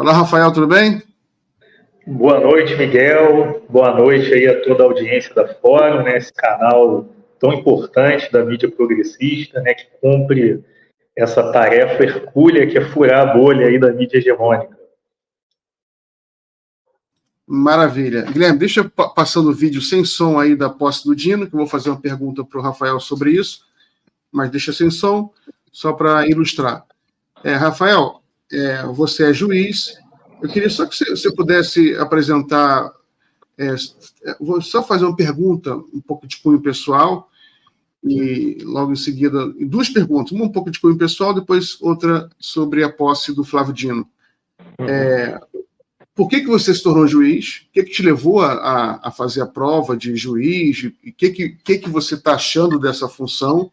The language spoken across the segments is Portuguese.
Olá, Rafael, tudo bem? Boa noite, Miguel. Boa noite aí a toda a audiência da Fórum, né? Esse canal tão importante da mídia progressista, né? Que cumpre essa tarefa hercúlea que é furar a bolha aí da mídia hegemônica. Maravilha. Guilherme, deixa eu passando o vídeo sem som aí da posse do Dino, que eu vou fazer uma pergunta para o Rafael sobre isso, mas deixa sem som, só para ilustrar. Rafael, você é juiz. Eu queria só que você pudesse apresentar. Vou só fazer uma pergunta, um pouco de cunho pessoal, e logo em seguida, duas perguntas, uma um pouco de cunho pessoal, depois outra sobre a posse do Flávio Dino. Por que você se tornou juiz? O que te levou a fazer a prova de juiz? O que você está achando dessa função?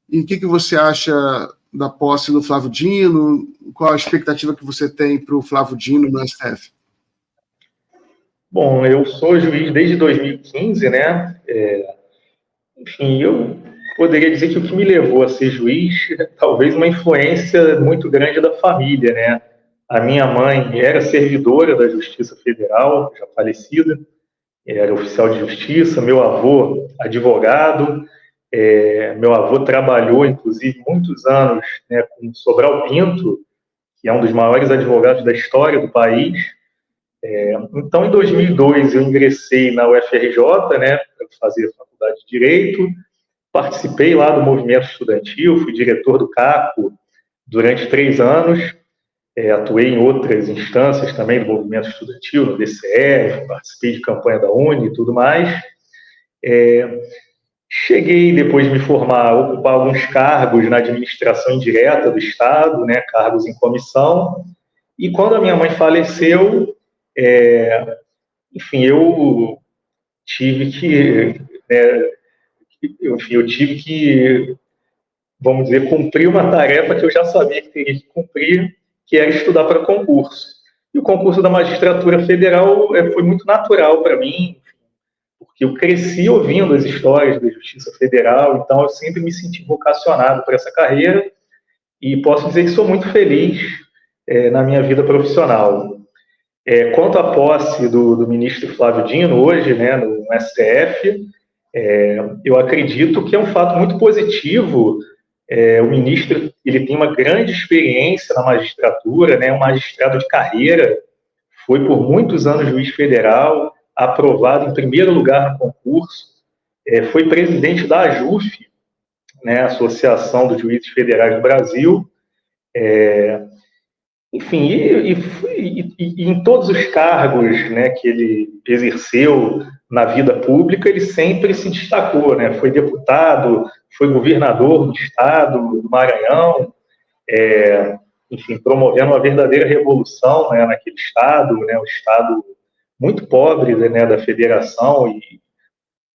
E o que você acha da posse do Flávio Dino? Qual a expectativa que você tem para o Flávio Dino no STF? Bom, eu sou juiz desde 2015, né? Enfim, eu poderia dizer que o que me levou a ser juiz, talvez uma influência muito grande da família, né? A minha mãe era servidora da Justiça Federal, já falecida, era oficial de justiça, meu avô, advogado, meu avô trabalhou, inclusive, muitos anos, né, com Sobral Pinto, que é um dos maiores advogados da história do país. Então, em 2002, eu ingressei na UFRJ, né, para fazer a faculdade de Direito, participei lá do movimento estudantil, fui diretor do CAPO durante 3 anos, atuei em outras instâncias também do movimento estudantil, no DCE, participei de campanha da UNE e tudo mais. Cheguei, depois de me formar, a ocupar alguns cargos na administração indireta do Estado, né, cargos em comissão, e quando a minha mãe faleceu, enfim, eu tive que, vamos dizer, cumprir uma tarefa que eu já sabia que teria que cumprir, que era estudar para concurso. E o concurso da magistratura federal foi muito natural para mim, porque eu cresci ouvindo as histórias da Justiça Federal, então eu sempre me senti vocacionado para essa carreira e posso dizer que sou muito feliz na minha vida profissional. Quanto à posse do ministro Flávio Dino, hoje, né, no STF, eu acredito que é um fato muito positivo. O ministro ele tem uma grande experiência na magistratura, né, um magistrado de carreira, foi por muitos anos juiz federal, aprovado em primeiro lugar no concurso, foi presidente da AJUF, né, Associação dos Juízes Federais do Brasil, enfim, e em todos os cargos, né, que ele exerceu na vida pública, ele sempre se destacou, né, foi deputado, foi governador do estado do Maranhão, enfim, promovendo uma verdadeira revolução, né, naquele estado, né, um estado muito pobre, né, da federação, e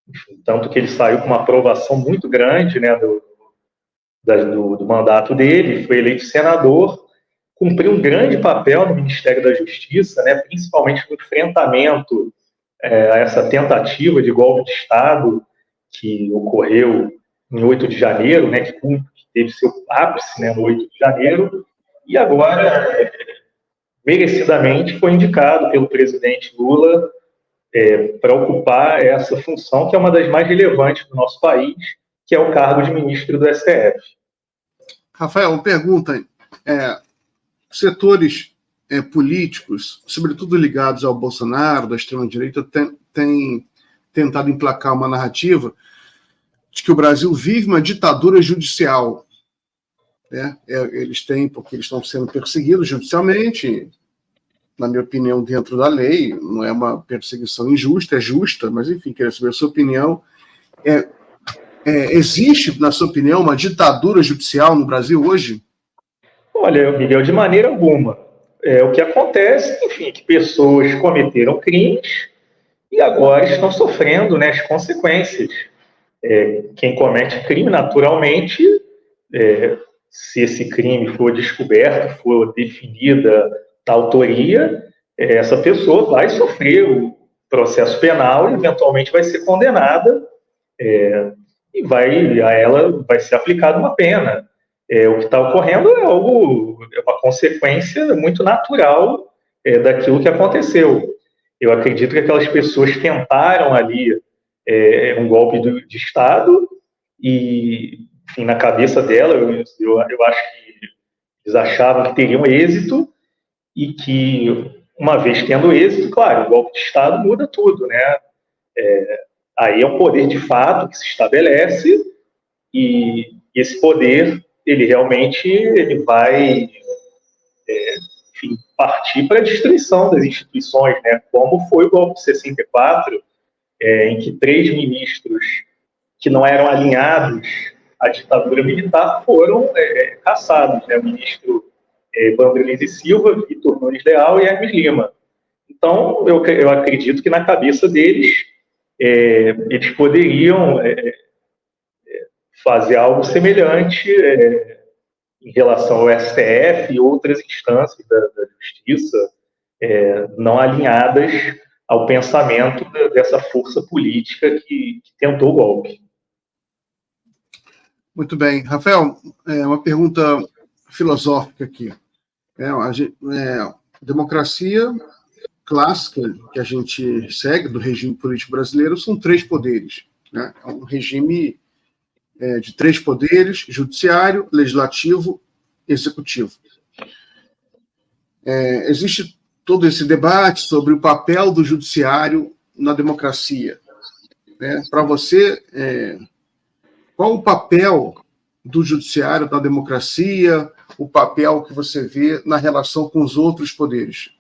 enfim, tanto que ele saiu com uma aprovação muito grande, né, do mandato dele, foi eleito senador, cumpriu um grande papel no Ministério da Justiça, né, principalmente no enfrentamento a essa tentativa de golpe de Estado que ocorreu em 8 de janeiro, né, que teve seu ápice, né, no 8 de janeiro, e agora, merecidamente, foi indicado pelo presidente Lula para ocupar essa função, que é uma das mais relevantes do nosso país, que é o cargo de ministro do STF. Rafael, uma pergunta. Setores políticos, sobretudo ligados ao Bolsonaro, da extrema-direita, têm tentado emplacar uma narrativa de que o Brasil vive uma ditadura judicial. Eles têm, porque eles estão sendo perseguidos judicialmente, na minha opinião, dentro da lei, não é uma perseguição injusta, é justa, mas, enfim, queria saber a sua opinião. Existe, na sua opinião, uma ditadura judicial no Brasil hoje? Olha, Miguel, de maneira alguma. O que acontece, enfim, é que pessoas cometeram crimes e agora estão sofrendo, né, as consequências. Quem comete crime, naturalmente, se esse crime for descoberto, for definida a autoria, essa pessoa vai sofrer o processo penal e, eventualmente, vai ser condenada e a ela vai ser aplicada uma pena. O que está ocorrendo é uma consequência muito natural daquilo que aconteceu. Eu acredito que aquelas pessoas tentaram ali um golpe de Estado e, enfim, na cabeça dela, eu acho que eles achavam que teriam êxito e que, uma vez tendo êxito, claro, o golpe de Estado muda tudo, né? Aí é um poder de fato que se estabelece e esse poder, ele realmente vai, enfim, partir para a destruição das instituições, né? Como foi o golpe de 64, em que 3 ministros que não eram alinhados à ditadura militar foram caçados, né? O ministro Wanderlei Silva, Vitor Nunes Leal e Hermes Lima. Então, eu acredito que na cabeça deles, eles poderiam fazer algo semelhante em relação ao STF e outras instâncias da justiça não alinhadas ao pensamento dessa força política que tentou o golpe. Muito bem. Rafael, uma pergunta filosófica aqui. A democracia clássica que a gente segue do regime político brasileiro são 3 poderes, né? É um regime de 3 poderes: judiciário, legislativo, executivo. Existe todo esse debate sobre o papel do judiciário na democracia. Para você, qual o papel do judiciário na democracia, o papel que você vê na relação com os outros poderes?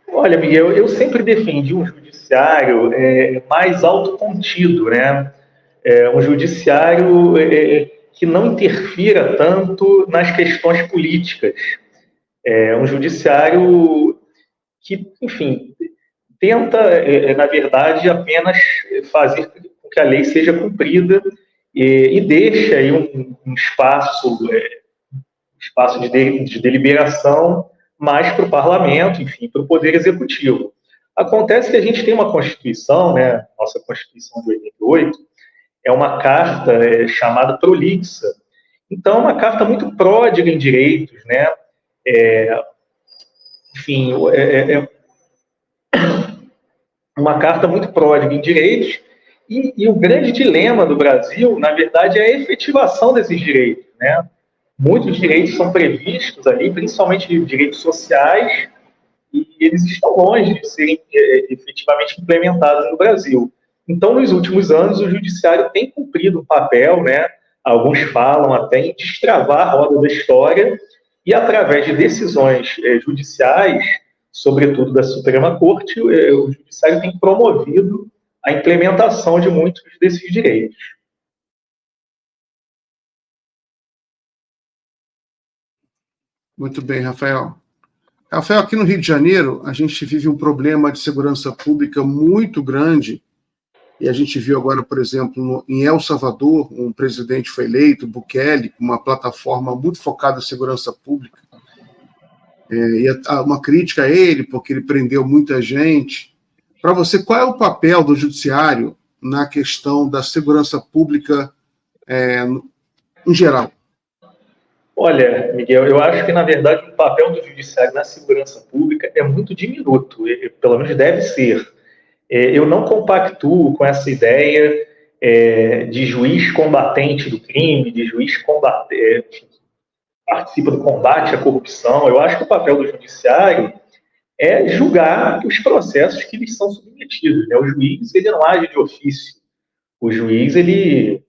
Olha, Miguel, eu sempre defendi um judiciário mais autocontido, né? Um judiciário que não interfira tanto nas questões políticas. Um judiciário que, enfim, tenta, na verdade, apenas fazer com que a lei seja cumprida e deixa aí um espaço de deliberação mais para o parlamento, enfim, para o poder executivo. Acontece que a gente tem uma Constituição, né, nossa Constituição de 88, é uma carta chamada prolixa. Então, é uma carta muito pródiga em direitos, né? Enfim, uma carta muito pródiga em direitos, e o grande dilema do Brasil, na verdade, é a efetivação desses direitos, né? Muitos direitos são previstos ali, principalmente direitos sociais, e eles estão longe de serem efetivamente implementados no Brasil. Então, nos últimos anos, o judiciário tem cumprido um papel, né? Alguns falam até em destravar a roda da história, e através de decisões judiciais, sobretudo da Suprema Corte, o judiciário tem promovido a implementação de muitos desses direitos. Muito bem, Rafael. Rafael, aqui no Rio de Janeiro, a gente vive um problema de segurança pública muito grande, e a gente viu agora, por exemplo, em El Salvador, um presidente foi eleito, Bukele, com uma plataforma muito focada em segurança pública, e uma crítica a ele, porque ele prendeu muita gente. Para você, qual é o papel do judiciário na questão da segurança pública em geral? Olha, Miguel, eu acho que, na verdade, o papel do judiciário na segurança pública é muito diminuto, pelo menos deve ser. Eu não compactuo com essa ideia de juiz combatente do crime, de juiz que participa do combate à corrupção. Eu acho que o papel do judiciário é julgar os processos que lhes são submetidos, né? O juiz, ele não age de ofício. O juiz, ele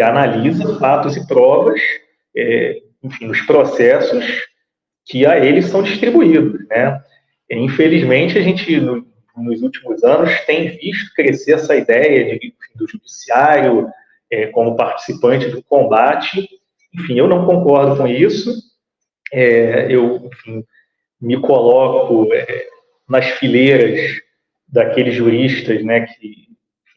analisa fatos e provas, enfim, os processos que a eles são distribuídos, né? Infelizmente, a gente, nos últimos anos, tem visto crescer essa ideia do judiciário como participante do combate. Enfim, eu não concordo com isso. Enfim, me coloco nas fileiras daqueles juristas, né, que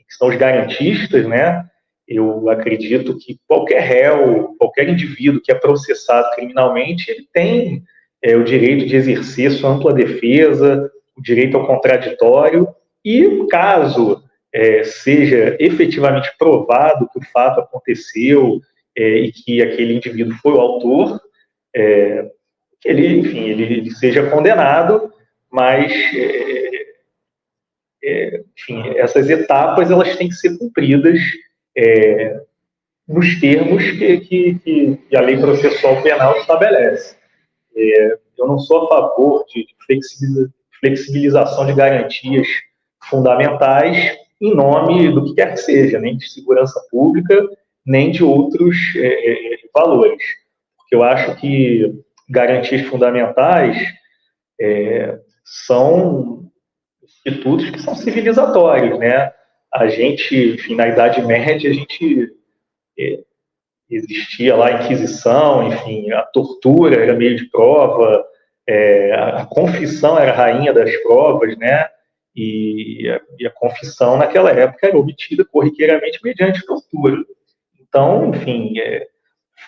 são os garantistas, né? Eu acredito que qualquer réu, qualquer indivíduo que é processado criminalmente, ele tem o direito de exercer sua ampla defesa, o direito ao contraditório, e caso seja efetivamente provado que o fato aconteceu e que aquele indivíduo foi o autor, que ele, enfim, ele seja condenado, mas, enfim, essas etapas elas têm que ser cumpridas nos termos que a lei processual penal estabelece. Eu não sou a favor de flexibilização de garantias fundamentais em nome do que quer que seja, nem de segurança pública, nem de outros valores. Porque eu acho que garantias fundamentais são institutos que são civilizatórios, né? A gente, enfim, na Idade Média, a gente existia lá a Inquisição, enfim, a tortura era meio de prova, a confissão era a rainha das provas, né? E a confissão naquela época era obtida corriqueiramente mediante tortura. Então, enfim,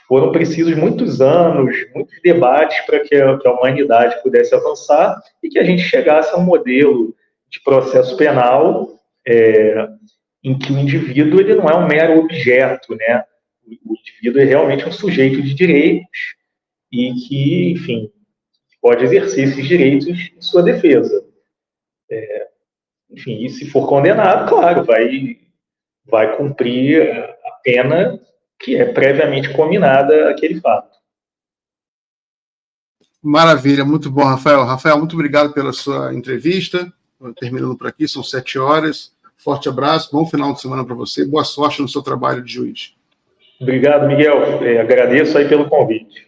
foram precisos muitos anos, muitos debates para que a humanidade pudesse avançar e que a gente chegasse a um modelo de processo penal em que o indivíduo ele não é um mero objeto, né? O indivíduo é realmente um sujeito de direitos e que, enfim, pode exercer esses direitos em sua defesa. Enfim, e se for condenado, claro, vai cumprir a pena que é previamente combinada aquele fato. Maravilha, muito bom, Rafael. Rafael, muito obrigado pela sua entrevista. Terminando por aqui, são 7 horas. Forte abraço, bom final de semana para você. Boa sorte no seu trabalho de juiz. Obrigado, Miguel. Agradeço aí pelo convite.